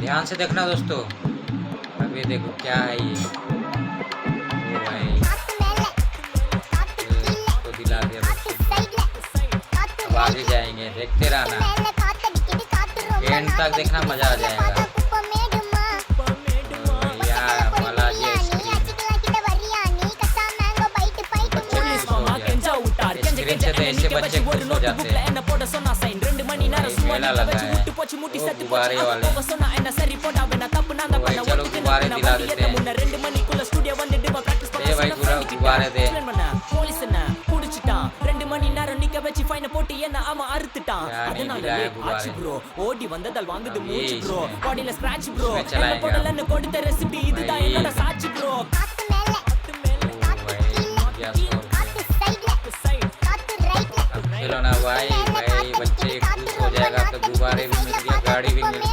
ध्यान से देखना दोस्तों। अब ये देखो क्या है ये। ओ भाई तो दिला दिया बच्चे को। अब आगे जाएंगे, देखते रहना, एंड तक देखना, मजा आ जाएगा। यार बालाजी आइसक्रीम, आइसक्रीम से तो ऐसे बच्चे खुश हो जाते हैं। मेला लगा है वो गुब्बारे वाले। भाई चलो गुब्बारे दिला देते हैं। दे भाई पूरा गुब्बारे दे। यार नहीं दिला है गुब्बारे। ஓடி வந்ததால் வாங்குது ये மூச்சு ப்ரோ इसमें- பாடியில ஸ்கிராட்ச் ப்ரோ इसमें चलाएगा। போடலன்னு கொடுத்த ரெசிபி இதுதான் भाई। என்னோட சாட்சி ப்ரோ ओ भाई क्या सौ रुपये। अब खिलौना भाई भाई बच्चे खुश हो जाएगा। तो गुब्बारे भी मिल गया, गाड़ी भी मिल गया।